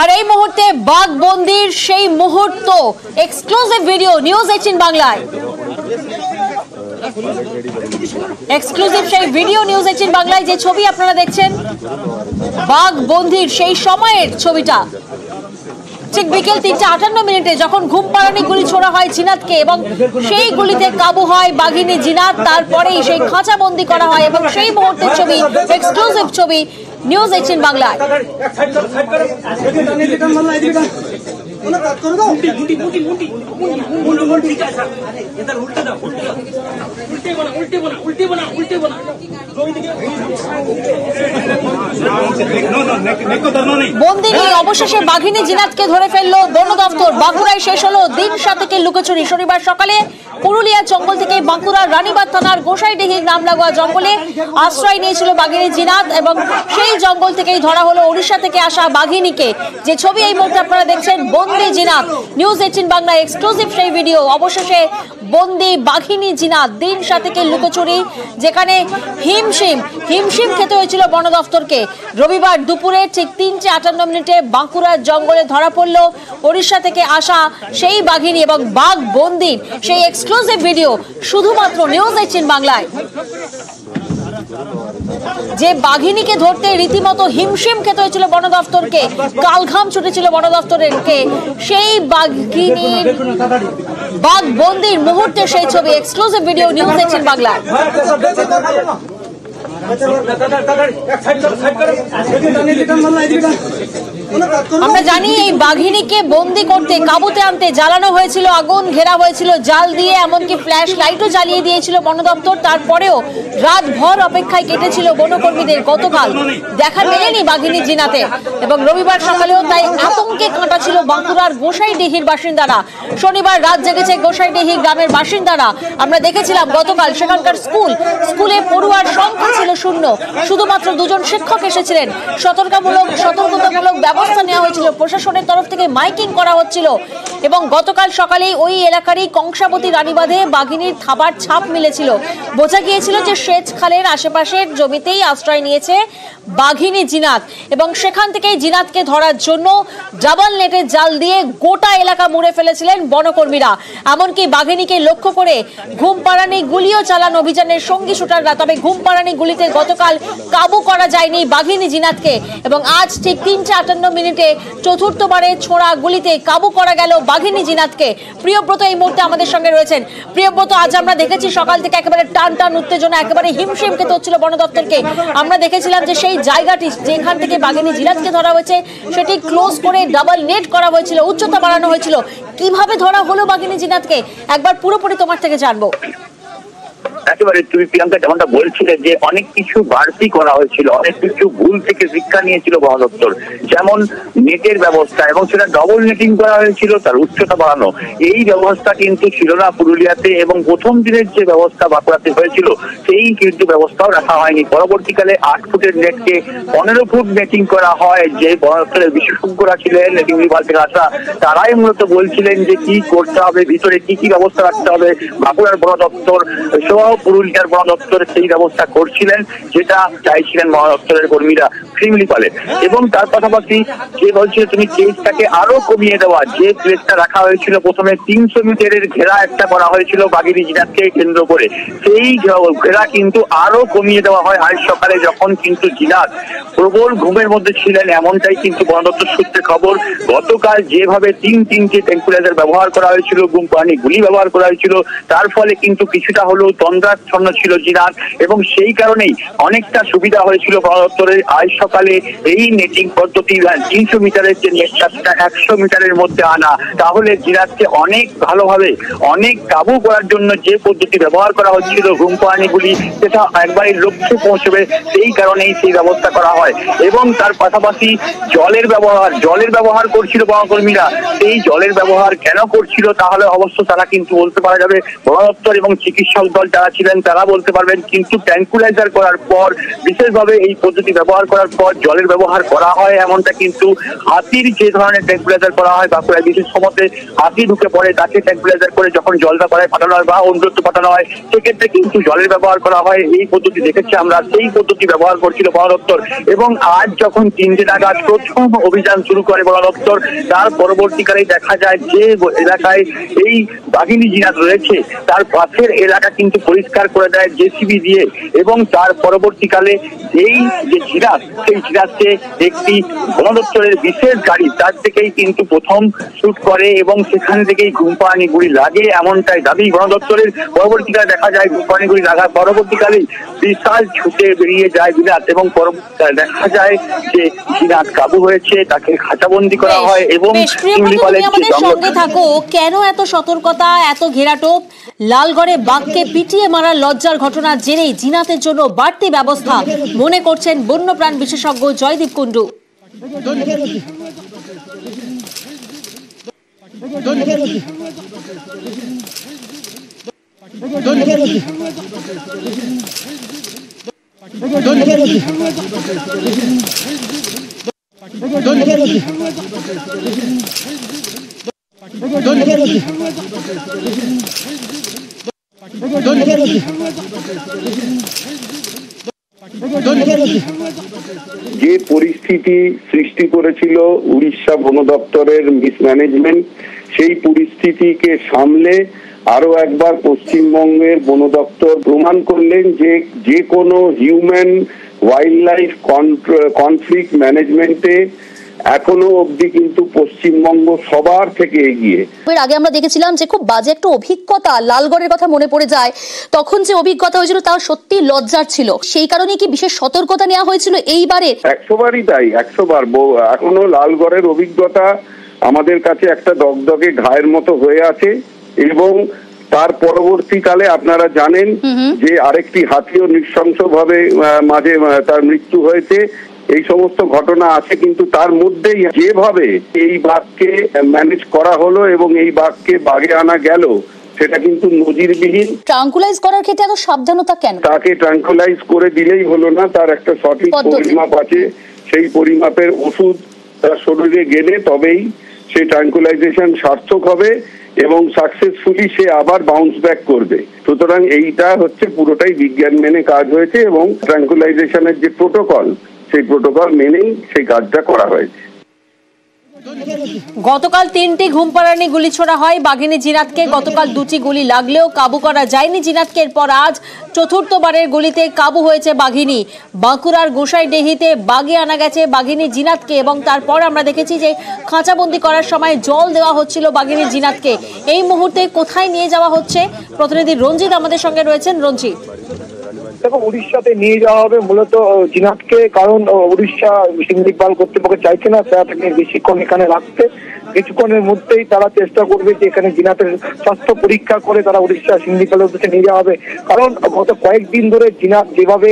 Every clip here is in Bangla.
আর এই মুহূর্তে বাঘবন্দির সেই মুহূর্ত এক্সক্লুসিভ ভিডিও নিউজ 18 বাংলায়। এক্সক্লুসিভ সেই ভিডিও নিউজ 18 বাংলায় যে ছবি আপনারা দেখছেন বাঘবন্দির সেই সময়ের ছবিটা। ঠিক বিকেল 3:58 যখন ঘুম পাড়ানি গুলি ছোড়া হয় জিনাতকে এবং সেই গুলিতে কাবু হয় বাঘিনী জিনাত, তারপরেই সেই খাঁচাবন্দি করা হয় এবং সেই মুহূর্তের ছবি এক্সক্লুসিভ ছবি নিউজ 18 বাংলায়। বন্দি নিয়ে অবশেষে বাঘিনী জিনাতকে ধরে ফেললো বন দপ্তর। বাঁকুড়ায় শেষ হলো দিন 7 লুকোচুরি। শনিবার সকালে পুরুলিয়া জঙ্গল থেকে বাঁকুড়ার রানীবাঁধ থানার গোসাইডিহির নাম লাগোয়া জঙ্গলে আশ্রয় নিয়েছিল বাঘিনী জিনাত এবং সেই জঙ্গল থেকেই ধরা হলো ওড়িশা থেকে আসা বাঘিনীকে। যে ছবি এই মুহূর্তে আপনারা দেখছেন বন্দি জিনাত, নিউজ 18 বাংলা এক্সক্লুসিভ সেই ভিডিও। অবশেষে বন্দি বাঘিনী জিনাত দিন 7 লুকোচুরি, যেখানে হিমশিম খেতে হয়েছিল বন দপ্তরকে। রবিবার দুপুরে ঠিক 3:58 বাঁকুড়ার জঙ্গলে ধরা পড়ল ওড়িশা থেকে আসা সেই বাঘিনী এবং বাঘ বন্দির সেই এক্সক্লুসিভ ভিডিও শুধুমাত্র নিউজ 18 বাংলায়। যে বাঘিনীকে ধরতে রীতিমতো হিমশিম খেতে হয়েছিল বন দপ্তরকে, কালঘাম ছুটেছিল বন দপ্তরকে, সেই বাঘিনীর বাঘ বন্দির মুহূর্তে সেই ছবি এক্সক্লুসিভ ভিডিও নিউজ 18 বাংলায়। আমরা জানি এই বাঘিনীকে বন্দি করতে, কাবুতে আনতে জ্বালানো হয়েছিল আগুন, ঘেরা হয়েছিল জাল দিয়ে, এমনকি ফ্ল্যাশ লাইটও জ্বালিয়ে দিয়েছিল বন দপ্তর। তারপরেও রাতভর অপেক্ষায় কেটেছিল বনকর্মীদের। গতকাল দেখা মেলেনি বাঘিনী জিনাতে এবং রবিবার সকালেও তাই আতঙ্কে কাঁটাছিল বাঁকুড়ার গোসাইডিহির বাসিন্দারা। শনিবার রাত জেগেছে গোসাইডিহি গ্রামের বাসিন্দারা। আমরা দেখেছিলাম গতকাল সেখানকার স্কুলে পড়ুয়ার সংখ্যা ছিল শূন্য, শুধুমাত্র 2 জন শিক্ষক এসেছিলেন। সতর্কতামূলক ব্যবস্থা নেওয়া হয়েছিল, প্রশাসনের তরফ থেকে মাইকিং করা হচ্ছিল এবং গতকাল সকালেই ওই এলাকারই কংসাবতী রানীবাঁধে বাঘিনীর থাবার ছাপ মিলেছিল। বোঝা গিয়েছিল যে সেচ খালের আশেপাশের জমিতেই আশ্রয় নিয়েছে বাঘিনী জিনাত এবং সেখান থেকেই জিনাতকে ধরার জন্য ডাবল নেটের জাল দিয়ে গোটা এলাকা মুড়ে ফেলেছিলেন বনকর্মীরা। এমনকি বাঘিনীকে লক্ষ্য করে ঘুম পাড়ানি গুলিও চালান অভিযানের সঙ্গী শুটাররা। তবে ঘুম পাড়ানি গুলিতে গতকাল কাবু করা যায়নি বাঘিনী জিনাতকে এবং আজ ঠিক 3:58 চতুর্থবারে ছোড়া গুলিতে কাবু করা গেল বাঘিনী জিনাতকে। প্রিয়ব্রত এই মুহূর্তে আমাদের সঙ্গে রয়েছেন। প্রিয়ব্রত, আজ আমরা দেখেছি সকাল থেকে একেবারে টান উত্তেজনা, একেবারে হিমশিম খেতে হচ্ছিল বন দপ্তরকে। আমরা দেখেছিলাম যে সেই জায়গাটি যেখান থেকে বাঘিনী জিনাতকে ধরা হয়েছে সেটি ক্লোজ করে ডাবল নেট করা হয়েছিল, উচ্চতা বাড়ানো হয়েছিল। কিভাবে ধরা হলো বাঘিনী জিনাতকে একবার পুরোপুরি তোমার থেকে জানবো। একেবারে তুমি প্রিয়াঙ্কা যেমনটা বলছিলে যে অনেক কিছু বাড়তি করা হয়েছিল, অনেক কিছু ভুল থেকে শিক্ষা নিয়েছিল বন দপ্তর, যেমন নেটের ব্যবস্থা এবং সেটা ডবল নেটিং করা হয়েছিল, তার উচ্চতা বাড়ানো। এই ব্যবস্থা কিন্তু ছিল না পুরুলিয়াতে এবং প্রথম দিনের যে ব্যবস্থা বাঁকুড়াতে হয়েছিল সেই কিন্তু ব্যবস্থাও রাখা হয়নি। পরবর্তীকালে 8 ফুটের নেটকে 15 ফুট নেটিং করা হয়। যে বন দপ্তরের বিশেষজ্ঞরা ছিলেন নেটিং বিভাগ থেকে আসা, তারাই মূলত বলছিলেন যে কি করতে হবে, ভিতরে কি ব্যবস্থা রাখতে হবে। বাঁকুড়ার বন দপ্তর সহ পুরুলিয়ার বন দপ্তর সেই ব্যবস্থা করছিলেন, যেটা চাইছিলেন বন দপ্তরের কর্মীরা শিমলিপালে। এবং তার পাশাপাশি যে বলছিল তুমি কেসটাকে আরো কমিয়ে দেওয়া, যে প্লেসটা রাখা হয়েছিল প্রথমে 300 মিটারের ঘেরা একটা করা হয়েছিল বাঘিনী জিনাতকে কেন্দ্র করে, সেই ঘেরা কিন্তু আরো কমিয়ে দেওয়া হয় আজ সকালে, যখন কিন্তু জিনাত প্রবল ঘুমের মধ্যে ছিলেন। এমনটাই কিন্তু বন দপ্তর সূত্রে খবর। গতকাল যেভাবে 3টি ট্যাঙ্কুলাইজার ব্যবহার করা হয়েছিল, ঘুম পাড়ানি গুলি ব্যবহার করা হয়েছিল, তার ফলে কিন্তু কিছুটা হলেও তন্দ্রাচ্ছন্ন ছিল জিনাত এবং সেই কারণেই অনেকটা সুবিধা হয়েছিল বন দপ্তরের আজ সকালে এই নেটিং পদ্ধতি 300 মিটারের যে নেটটা 100 মিটারের মধ্যে আনা। তাহলে জিনাতকে অনেক ভালোভাবে অনেক কাবু করার জন্য যে পদ্ধতি ব্যবহার করা হচ্ছিল ঘুম পাড়ানি গুলি, সেটা একবারে লক্ষ্যে পৌঁছবে, সেই কারণেই সেই ব্যবস্থা করা হয়। এবং তার পাশাপাশি জলের ব্যবহার করছিল বনকর্মীরা। সেই জলের ব্যবহার কেন করছিল তাহলে অবশ্য তারা কিন্তু বলতে পারা যাবে বন দপ্তর এবং চিকিৎসক দল যারা ছিলেন তারা বলতে পারবেন। কিন্তু ট্যাঙ্কুলাইজার করার পর, বিশেষভাবে এই পদ্ধতি ব্যবহার করার পর জলের ব্যবহার করা হয় এমনটা কিন্তু হাতির যে ধরনের ট্যাঙ্কুলাইজার করা হয় বাঁকুড়ায় বিশেষ সময়তে হাতি ঢুকে পড়ে তাকে ট্যাঙ্কুলাইজার করে যখন জলটা পাড়ায় পাঠানো হয় বা অন্যত্র পাঠানো হয় সেক্ষেত্রে কিন্তু জলের ব্যবহার করা হয়। এই পদ্ধতি দেখেছি আমরা, সেই পদ্ধতি ব্যবহার করছিল বন দপ্তর। এবং আজ যখন 3টে নাগাদ প্রথম অভিযান শুরু করে বন দপ্তর, তার পরবর্তীকালে দেখা যায় যে এলাকায় এই বাঘিনী জিনাত রয়েছে তার পাশের এলাকা কিন্তু পরিষ্কার করে দেয় জেসিবি দিয়ে। এবং তার পরবর্তীকালে এই যে জিরাফ, সেই জিরাফকে একটি বন দপ্তরের বিশেষ গাড়ি তার থেকেই কিন্তু প্রথম শুট করে এবং সেখান থেকেই ঘুমপাড়ানি গুলি লাগে এমনটাই দাবি বন দপ্তরের। পরবর্তীকালে দেখা যায় ঘুমপাড়ানি গুলি লাগার পরবর্তীকালে বিশাল ছুটে বেরিয়ে যায় জিরাফ এবং পরবর্তীকালে দেখা যায় যে জিরাফ কাবু হয়েছে, তাকে খাঁচাবন্দি করা হয় এবং আমাদের সঙ্গে থাকো। কেন এত সতর্কতা, এত ঘেরাটোপ? লালগড়ে বাঘকে পিটিয়ে মারার লজ্জার ঘটনার জেরেই জিনাতের জন্য বাড়তি ব্যবস্থা মনে করছেন বন্যপ্রাণ বিশেষজ্ঞ জয়দীপ কুণ্ডু। যে পরিস্থিতি সৃষ্টি করেছিল উড়িষ্যা বন দপ্তরের মিসম্যানেজমেন্ট, সেই পরিস্থিতিকে সামলে আরো একবার পশ্চিমবঙ্গের বন দপ্তর প্রমাণ করলেন যে কোনো হিউম্যান ওয়াইল্ড লাইফ কনফ্লিক্ট ম্যানেজমেন্টে এখনো অবধি কিন্তু পশ্চিমবঙ্গ সবার থেকে এগিয়ে। এর আগে আমরা দেখেছিলাম যে খুব বাজে একটা অভিজ্ঞতা, লালগড়ের কথা মনে পড়ে যায়। তখন যে অভিজ্ঞতা হয়েছিল তা সত্যি লজ্জার ছিল। সেই কারণে কি বিশেষ সতর্কতা নেওয়া হয়েছিল এইবারে? 100 বারই তাই, 100 বার। এখনো লালগড়ের অভিজ্ঞতা আমাদের কাছে একটা দগদগে ঘায়ের মতো হয়ে আছে। এবং তার পরবর্তীকালে আপনারা জানেন যে আরেকটি হাতিও নৃশংসভাবে মাঝে তার মৃত্যু হয়েছে। এই সমস্ত ঘটনা আছে, কিন্তু তার মধ্যেই যেভাবে এই বাঘকে ম্যানেজ করা হলো এবং এই বাঘকে বাগে আনা গেল সেটা কিন্তু নজিরবিহীন। ট্রাঙ্কুলাইজ করার ক্ষেত্রে এত সাবধানতা কেন? তাকে ট্রাঙ্কুলাইজ করে দিলেই হলো না, তার একটা সঠিক পরিমাপ আছে। সেই পরিমাপের ওষুধ তার শরীরে গেলে তবেই সেই ট্রাঙ্কুলাইজেশন সার্থক হবে এবং সাকসেসফুলি সে আবার বাউন্স ব্যাক করবে। সুতরাং এইটা হচ্ছে পুরোটাই বিজ্ঞান মেনে কাজ হয়েছে এবং ট্রাঙ্কুলাইজেশনের যে প্রোটোকল, সেই প্রোটোকল মেনেই সেই কাজটা করা হয়েছে। গতকাল 3টি ঘুমপাড়ানি গুলি ছোড়া হয় বাঘিনী জিনাতকে। গতকাল 2টি গুলি লাগলেও কাবু করা যায়নি জিনাতকে। এরপর আজ চতুর্থবারের গুলিতে কাবু হয়েছে বাঘিনী। বাঁকুড়ার গোসাইডেহিতে বাগে আনা গেছে বাঘিনী জিনাতকে এবং তারপর আমরা দেখেছি যে খাঁচাবন্দি করার সময় জল দেওয়া হচ্ছিল বাঘিনী জিনাতকে। এই মুহূর্তে কোথায় নিয়ে যাওয়া হচ্ছে? প্রতিনিধি রঞ্জিত আমাদের সঙ্গে রয়েছেন। রঞ্জিত, দেখো, উড়িষ্যাতে নিয়ে যাওয়া হবে মূলত জিনাতকে, কারণ উড়িষ্যা শিমলিপাল কর্তৃপক্ষ চাইছে না তাকে বেশিক্ষণ এখানে রাখতে। কিছুক্ষণের মধ্যেই তারা চেষ্টা করবে যে এখানে জিনাতের স্বাস্থ্য পরীক্ষা করে তারা উড়িষ্যা শিমলিপালের উদ্দেশ্যে নিয়ে যাওয়া হবে। কারণ গত কয়েকদিন ধরে জিনাত যেভাবে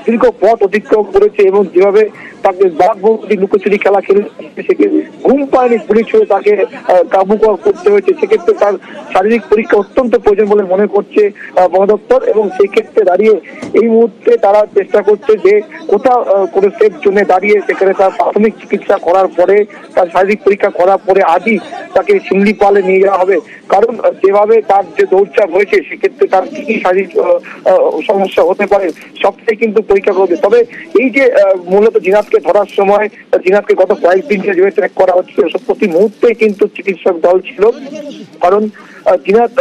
দীর্ঘ পথ অতিক্রম করেছে এবং যেভাবে তাকে বাঘ বন্দি লুকোচুরি খেলা খেলেছে, সেক্ষেত্রে ঘুম পায়নি পুলিশ হয়ে তাকে কাবু করতে হয়েছে। সেক্ষেত্রে তার শারীরিক পরীক্ষা অত্যন্ত প্রয়োজন বলে মনে করছে বন দপ্তর। এবং সেই ক্ষেত্রে দাঁড়িয়ে এই মুহূর্তে তারা চেষ্টা করছে যে কোথাও কোনো সেফ জোনে দাঁড়িয়ে সেখানে তার প্রাথমিক চিকিৎসা করার পরে, তার শারীরিক পরীক্ষা করার পরে আজই তাকে শিমলিপালে নিয়ে যাওয়া হবে। কারণ যেভাবে তার যে দৌড়চাপ হয়েছে সেক্ষেত্রে তার কি কি শারীরিক সমস্যা হতে পারে সবটাই কিন্তু পরীক্ষা করবে। তবে এই যে মূলত জিনাতকে ধরার সময় জিনাতকে গত কয়েকদিন যেভাবে ট্র্যাক করা হচ্ছিল, প্রতি মুহূর্তে কিন্তু চিকিৎসক দল ছিল। কারণ জিনাত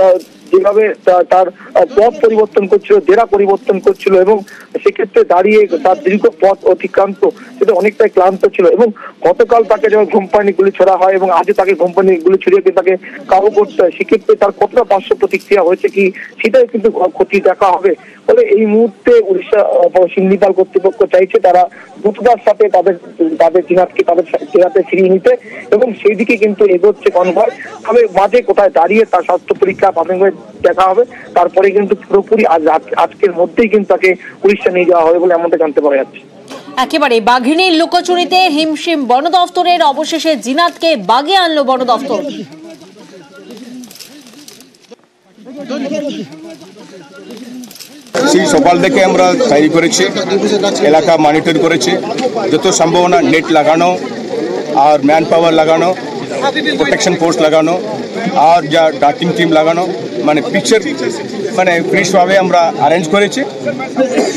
যেভাবে তার পথ পরিবর্তন করছিল, জেরা পরিবর্তন করছিল এবং সেক্ষেত্রে দাঁড়িয়ে তার দীর্ঘ পথ অতিক্রান্ত সেটা অনেকটাই ক্লান্ত ছিল। এবং গতকাল তাকে যেমন ঘুমপাড়ানি গুলি ছোড়া হয় এবং আজও তাকে ঘুমপাড়ানি গুলি ছড়িয়ে তাকে কাবু করতে হয়, সেক্ষেত্রে তার কতটা পার্শ্ব প্রতিক্রিয়া হয়েছে কি সেটাই কিন্তু ক্ষতি দেখা হবে। ফলে এই মুহূর্তে উড়িষ্যা শিমলিপাল কর্তৃপক্ষ চাইছে তারা দ্রুততার সাথে তাদের জিনাতকে তাদের জেলাতে ফিরিয়ে নিতে এবং সেই দিকে কিন্তু এগোচ্ছে কনভয়। তবে মাঝে কোথায় দাঁড়িয়ে তার স্বাস্থ্য পরীক্ষা প্রাথমিকভাবে দেখা হবে, তারপরে কিন্তু পুরোপুরি আজকের মধ্যেই কিন্তু তাকে উড়িষ্যা নিয়ে যাওয়া হবে বলে এমনটা জানতে পারা যাচ্ছে। একেবারে বাঘিনীর লুকোচুরিতে হিমশিম বন দফতরের। অবশেষে জিনাতকে বাগে আনলো বন দফতর। সেই সকাল থেকে আমরা তৈরি করেছি, এলাকা মনিটর করেছি, যত সম্ভাবনা নেট লাগানো আর ম্যান পাওয়ার লাগানো, প্রোটেকশন ফোর্স লাগানো আর যা ডাটিং টিম লাগানো, মানে পিকচার মানে ফ্রেশভাবে আমরা অ্যারেঞ্জ করেছি।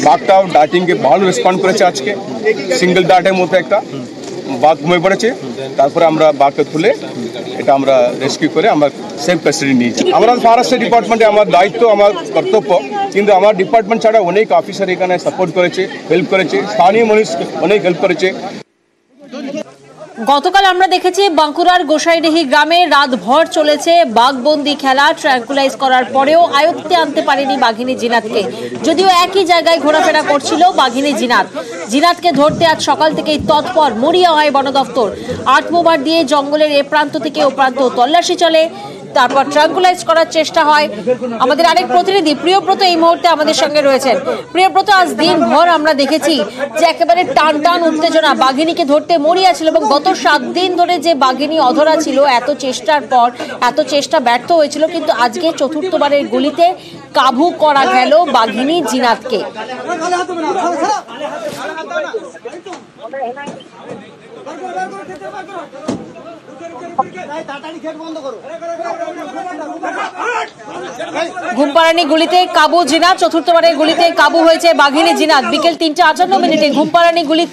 বাঘটাও ডাটিংকে ভালো রেসপন্ড করেছে। আজকে সিঙ্গেল ডাটের মধ্যে একটা বাঘ ঘুমিয়ে পড়েছে, তারপরে আমরা বাঘকে তুলে এটা আমরা রেস্কিউ করে আমরা সেফ কাস্টাডি নিয়েছি। আমরা ফরেস্ট ডিপার্টমেন্টে আমার দায়িত্ব, আমার কর্তব্য, কিন্তু আমার ডিপার্টমেন্ট ছাড়া অনেক অফিসার এখানে সাপোর্ট করেছে, হেল্প করেছে, স্থানীয় মানুষ অনেক হেল্প করেছে। গতকাল আমরা দেখেছি বাঁকুড়ার গোসাইডিহি গ্রামে রাতভর চলেছে বাঘবন্দি খেলা। ট্র্যাঙ্কুলাইজ করার পরেও আয়ত্তে আনতে পারেনি বাঘিনী জিনাতকে। যদিও একই জায়গায় ঘোরাফেরা করছিল বাঘিনী জিনাত। জিনাতকে ধরতে আজ সকাল থেকেই তৎপর মরিয়া হয় বন দফতর। 8 মোবার দিয়ে জঙ্গলের এ প্রান্ত থেকে ও প্রান্ত তল্লাশি চলে, তারপর ট্র্যাঙ্কুলাইজ করার চেষ্টা হয়। আমাদের আরেক প্রতিনিধি প্রিয়ব্রত এই মুহূর্তে আমাদের সঙ্গে রয়েছেন। প্রিয়ব্রত, আজ দিনভর আমরা দেখেছি যে একেবারে টান টান উত্তেজনা, বাঘিনীকে ধরতে মরিয়া ছিল এবং গত 7 দিন ধরে যে বাঘিনী অধরা ছিল, এত চেষ্টার পর এত চেষ্টা ব্যর্থ হয়েছিল, কিন্তু আজকে চতুর্থবারের গুলিতে কাবু করা গেল বাঘিনী জিনাতকে। ঘুমপাড়ানি গুলিতে কাবু জিনাত। চতুর্থবারের গুলিতে কাবু হয়েছে বাঘিনী জিনাত। বিকেল 3:58 ঘুমপাড়ানি গুলি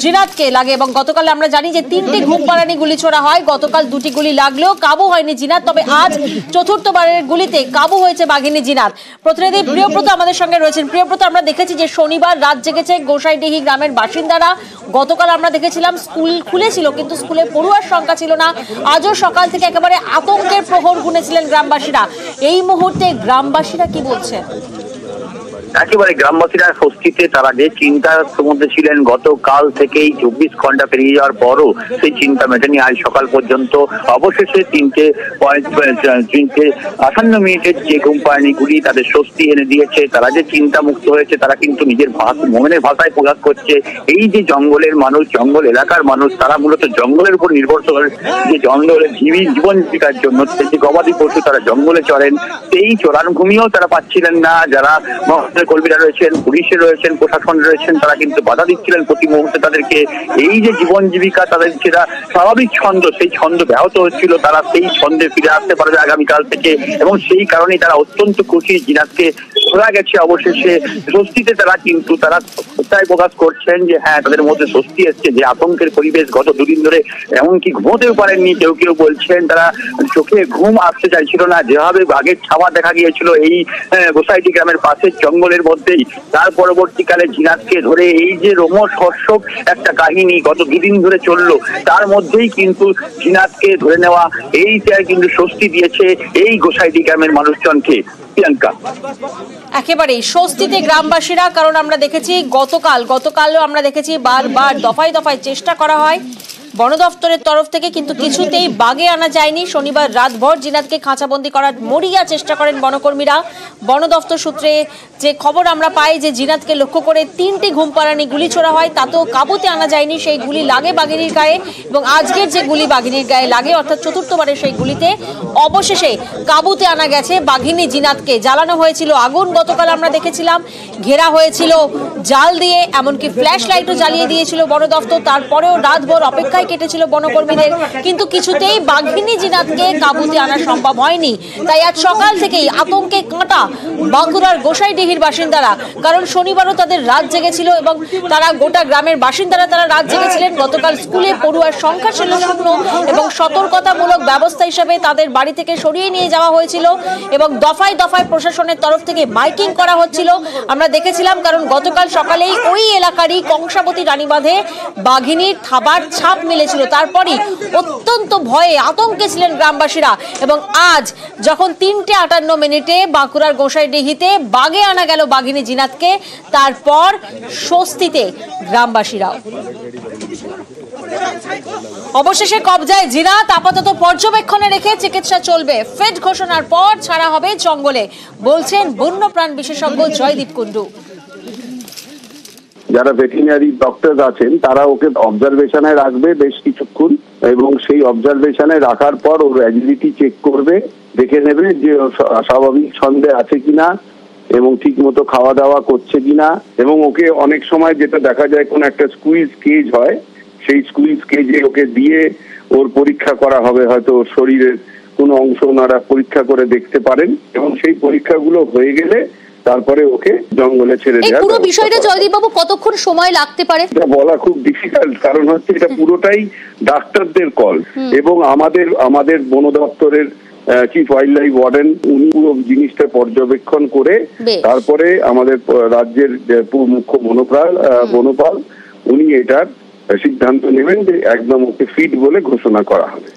জিনাতকে লাগে এবং গতকাল আমরা জানি যে 3টি ঘুমপাড়ানি গুলি ছোড়া হয়। গতকাল 2টি গুলি লাগলেও কাবু হয়নি জিনাত, তবে আজ চতুর্থবারের গুলিতে কাবু হয়েছে বাঘিনী জিনাত। প্রতিনিধি প্রিয়ব্রত আমাদের সঙ্গে রয়েছেন। প্রিয়ব্রত, আমরা দেখেছি যে শনিবার রাত জেগেছে গোসাইডিহি গ্রামের বাসিন্দারা। গতকাল আমরা দেখেছিলাম স্কুল খুলেছিল, কিন্তু স্কুলে পড়ুয়ার সংখ্যা ছিল না। আজও সকাল থেকে একেবারে আতঙ্কের প্রহর গুনেছিলেন গ্রামবাসীরা। এই মুহূর্তে গ্রামবাসীরা কি বলছেন? একেবারে গ্রামবাসীরা স্বস্তিতে, তারা যে চিন্তার মধ্যে ছিলেন গতকাল থেকেই 24 ঘন্টা পেরিয়ে যাওয়ার পরও সেই চিন্তা মেটেনি। আজ সকাল পর্যন্ত অবশেষে 3:58 যে ঘুমপাড়ানিগুলি তাদের স্বস্তি এনে দিয়েছে। তারা যে চিন্তা মুক্ত হয়েছে, তারা কিন্তু নিজের মনের ভাষায় প্রকাশ করছে। এই যে জঙ্গলের মানুষ, জঙ্গল এলাকার মানুষ, তারা মূলত জঙ্গলের উপর নির্ভরশীল, যে জঙ্গলের জীবন জীবিকার জন্য যে গবাদি পশু তারা জঙ্গলে চড়েন, সেই চড়ান ভূমিও তারা পাচ্ছিলেন না। যারা কর্মীরা রয়েছেন, পুলিশে রয়েছেন, প্রশাসন রয়েছেন, তারা কিন্তু বাধা দিচ্ছিলেন প্রতি মুহূর্তে তাদেরকে। এই যে জীবন জীবিকা তাদের যেটা স্বাভাবিক ছন্দ, সেই ছন্দ ব্যাহত হচ্ছিল। তারা সেই ছন্দে ফিরে আসতে পারবে আগামীকাল থেকে এবং সেই কারণেই তারা অত্যন্ত খুশি। জিনাতকে ধরা গেছে অবশেষে, স্বস্তিতে তারা কিন্তু তারা উৎসাহ প্রকাশ করছেন যে হ্যাঁ, তাদের মধ্যে স্বস্তি এসছে। যে আতঙ্কের পরিবেশ গত 2 দিন ধরে, এমনকি ঘুমোতেও পারেননি। কেউ কেউ বলছেন তারা চোখে ঘুম আসতে চাইছিল না। যেভাবে বাঘের ছাওয়া দেখা গিয়েছিল এই গোসাইডি গ্রামের পাশের জঙ্গলের মধ্যেই, তার পরবর্তীকালে জিনাতকে ধরে এই যে রোমহর্ষক একটা কাহিনী গত 2 দিন ধরে চললো, তার মধ্যেই কিন্তু জিনাতকে ধরে নেওয়া এইটা কিন্তু স্বস্তি দিয়েছে এই গোসাইডি গ্রামের মানুষজনকে। প্রিয়াঙ্কা, একেবারেই স্বস্তিতে গ্রামবাসীরা, কারণ আমরা দেখেছি গতকালও আমরা দেখেছি বারবার দফায় দফায় চেষ্টা করা হয় বন দফতরের তরফ থেকে, কিন্তু কিছুতেই বাগে আনা যায়নি। শনিবার রাতভর জিনাতকে খাঁচাবন্দি করার মরিয়া চেষ্টা করেন বনকর্মীরা। বন দফতর সূত্রে যে খবর আমরা পাই যে জিনাতকে লক্ষ্য করে 3টি ঘুমপাড়ানি গুলি ছোড়া হয়, তাতেও কাবুতে আনা যায়নি। সেই গুলি লাগে বাঘিনীর গায়ে এবং আজকের যে গুলি বাঘিনীর গায়ে লাগে, অর্থাৎ চতুর্থবারের সেই গুলিতে অবশেষে কাবুতে আনা গেছে বাঘিনী জিনাতকে। জ্বালানো হয়েছিল আগুন, গতকাল আমরা দেখেছিলাম, ঘেরা হয়েছিল জাল দিয়ে, এমনকি ফ্ল্যাশ লাইটও জ্বালিয়ে দিয়েছিল বন দফতর। তারপরেও রাতভর অপেক্ষায় কেটেছিল বনকর্মীদের, কিন্তু কিছুতেই বাঘিনী জিনাতকে কাবুতে আনা সম্ভব হয়নি। তাই আজ সকাল থেকেই আতঙ্কে কাঁটা বাঁকুড়ার গোসাইডিহির বাসিন্দারা, কারণ শনিবারও তাদের রাত জেগেছিল এবং তারা গোটা গ্রামের বাসিন্দারা তারা রাত জেগেছিলেন। গতকাল স্কুলে পড়ুয়ার সংখ্যা ছিল 0 এবং সতর্কতামূলক ব্যবস্থা হিসেবে তাদের বাড়ি থেকে সরিয়ে নিয়ে যাওয়া হয়েছিল এবং দফায় দফায় প্রশাসনের তরফ থেকে মাইকিং করা হচ্ছিল আমরা দেখেছিলাম। কারণ গতকাল সকালেই ওই এলাকারই কংসাবতী রানীবাঁধে বাঘিনীর থাবার ছাপ মিলেছিল। তারপরই অত্যন্ত ভয়ে আতঙ্কে ছিলেন গ্রামবাসীরা এবং আজ যখন 3:58 বাঁকুড়ার গোসাইডিহিতে বাগে আনা গেল বাঘিনী জিনাতকে, তারপর স্বস্তিতে গ্রামবাসীরাও। অবশেষে কবজায় জিনাত, আপাতত পর্যবেক্ষণে রেখে চিকিৎসা চলবে। ফিট ঘোষণার পর ছাড়া হবে জঙ্গলে, বলছেন বন্যপ্রাণ বিশেষজ্ঞ জয়দীপ কুন্ডু। যারা ভেটেরিনারি ডক্টর আছেন তারা ওকে অবজারভেশনে রাখবে বেশ কিছুক্ষণ এবং সেই অবজারভেশনে রাখার পর ওর অ্যাজিলিটি চেক করবে, দেখে নেবে যে স্বাভাবিক ছন্দে আছে কিনা এবং ঠিক মতো খাওয়া দাওয়া করছে কিনা, এবং ওকে অনেক সময় যেটা দেখা যায় কোন একটা স্কুইজ কেজ হয়, সেই স্কুইজ কেজে ওকে দিয়ে ওর পরীক্ষা করা হবে, হয়তো ওর শরীরের কোনো অংশ ওনারা পরীক্ষা করে দেখতে পারেন, এবং সেই পরীক্ষাগুলো হয়ে গেলে তারপরে ওকে জঙ্গলে ছেড়ে এই দেওয়ার পুরো ব্যবস্থা বিষয়টা করা। জয়দীপ বাবু কতক্ষণ সময় লাগতে পারে? এটা বলা খুব ডিফিকাল্ট, কারণ হচ্ছে এটা পুরোটাই ডাক্তারদের কল, এবং আমাদের বন দপ্তরের চিফ ওয়াইল্ড লাইফ ওয়ার্ডেন উনি পুরো জিনিসটা পর্যবেক্ষণ করে তারপরে আমাদের রাজ্যের মুখ্য বনপাল উনি এটার সিদ্ধান্ত নেবেন যে একদম ওকে ফিট বলে ঘোষণা করা হবে।